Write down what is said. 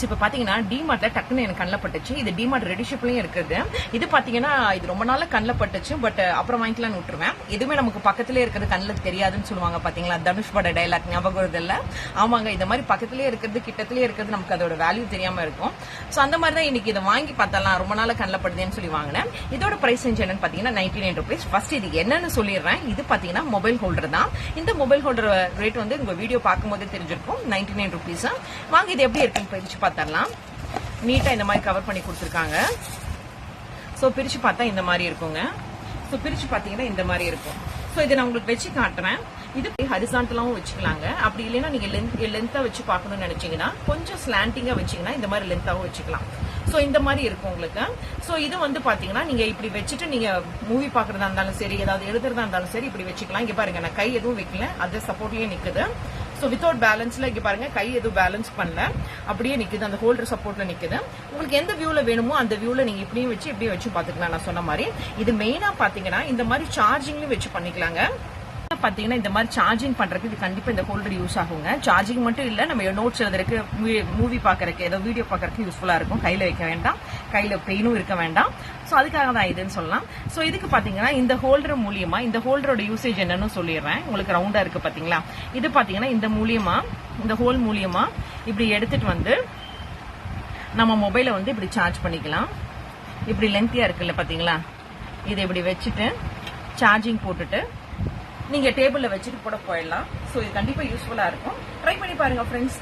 இப்ப பாத்தீங்கன்னா டிமார்ட்ல டக்குன்னு எனக்கு கண்ணில் பட்டுச்சு. இது டிமார்ட் ரெடி ஷிப்லயும் இருக்குது. இது பாத்தீங்கன்னா இது ரொம்ப நாள கண்ணில் பட்டுச்சு. பட் அப்புறம் வாங்கிக்கலாம்னு விட்டுருவேன். எதுவுமே நமக்கு பக்கத்திலே இருக்கிறது கண்ணில் தெரியாதுன்னு சொல்லுவாங்க பாத்தீங்களா, தனுஷ் பட டைலாக் ஞாபகம் வருது இல்ல? ஆமாங்க, இந்த மாதிரி பக்கத்திலே இருக்கிறது கிட்டத்திலே இருக்கிறது நமக்கு அதோட வேல்யூ தெரியாம இருக்கும். சோ அந்த மாதிரி தான் இன்னைக்கு இதை வாங்கி பார்த்தலாம், ரொம்ப நாள கண்ணில் படுதுன்னு சொல்லி வாங்கினேன். இதோட பிரைஸ் என்னன்னு பாத்தீங்கன்னா 99 rupees. ஃபர்ஸ்ட் இது என்னன்னு சொல்லிடுறேன். இது பாத்தீங்கன்னா மொபைல் ஹோல்டர் தான். இந்த மொபைல் ஹோல்டர் ரேட் வந்து உங்க வீடியோ பார்க்கும்போது தெரிஞ்சிருக்கும். 99 rupees. வாங்க இது எப்படி இருக்குன்னு பிரிச்சு பார்த்தரலாம். நீட்டா இந்த மாதிரி கவர் பண்ணி கொடுத்துருக்காங்க. சோ பிரிச்சு பார்த்தா இந்த மாதிரி இருக்குங்க. சோ பிரிச்சு பாத்தீங்கன்னா இந்த மாதிரி இருக்கும். சோ இதை நான் உங்களுக்கு வச்சு காட்டுறேன். இது ஹரிசாண்டலாவும் வச்சுக்கலாங்க. அப்படி இல்லைன்னா நீங்க லென்த்தா வச்சு பார்க்கணும்னு நினைச்சீங்கன்னா கொஞ்சம் ஸ்லாண்டிங்கா வச்சீங்கன்னா இந்த மாதிரி லென்த்தாவும் வச்சுக்கலாம். சோ இந்த மாதிரி இருக்கும் உங்களுக்கு. சோ இது வந்து பாத்தீங்கன்னா நீங்க இப்படி வச்சுட்டு நீங்க மூவி பாக்குறதா இருந்தாலும் சரி, ஏதாவது எழுதுறதா இருந்தாலும் சரி இப்படி வச்சுக்கலாம். இங்க பாருங்க, நான் கை எதுவும் வைக்கல, அது சப்போர்ட்லயே நிக்குது. சோ வித்தவுட் பேலன்ஸ்ல இங்க பாருங்க, கை எதுவும் பேலன்ஸ் பண்ணல, அப்படியே நிக்குது, அந்த ஹோல்டர் சப்போர்ட்ல நிக்குது. உங்களுக்கு எந்த வியூல வேணுமோ அந்த வியூல நீங்க இப்படியும் வச்சு இப்படியும் வச்சு பாத்துக்கலாம். நான் சொன்ன மாதிரி இது மெயினா பாத்தீங்கன்னா இந்த மாதிரி சார்ஜிங்லயும் வச்சு பண்ணிக்கலாங்க. பாத்தீங்கன்னா இந்த மாதிரி சார்ஜிங் பண்றதுக்கு இது கண்டிப்பா இந்த ஹோல்டர் யூஸ் ஆகுங்க. சார்ஜிங் மட்டும் இல்ல, நம்ம நோட்ஸ் எழுதுறதுக்கு, மூவி பாக்குறதுக்கு, ஏதோ வீடியோ பாக்குறதுக்கு யூஸ்ஃபுல்லா இருக்கும். கையில வைக்க வேண்டாம், கையில பெயினும் இருக்க வேண்டாம். சோ அதுக்காக தான் இதுன்னு சொல்லலாம். சோ இதுக்கு பாத்தீங்கன்னா இந்த ஹோல்டர் மூலியமா, இந்த ஹோல்டரோட யூசேஜ் என்னன்னு சொல்லிடுறேன். உங்களுக்கு ரவுண்டா இருக்கு பாத்தீங்களா, இது பாத்தீங்கன்னா இந்த மூலியமா, இந்த ஹோல் மூலியமா இப்படி எடுத்துட்டு வந்து நம்ம மொபைலை வந்து இப்படி சார்ஜ் பண்ணிக்கலாம். இப்படி லென்த்தியா இருக்குல்ல பாத்தீங்களா, இதை இப்படி வச்சுட்டு சார்ஜிங் போட்டுட்டு நீங்க டேபிள்ல வச்சுட்டு கூட போயிடலாம். சோ இது கண்டிப்பா யூஸ்ஃபுல்லா இருக்கும். ட்ரை பண்ணி பாருங்க ஃப்ரெண்ட்ஸ்.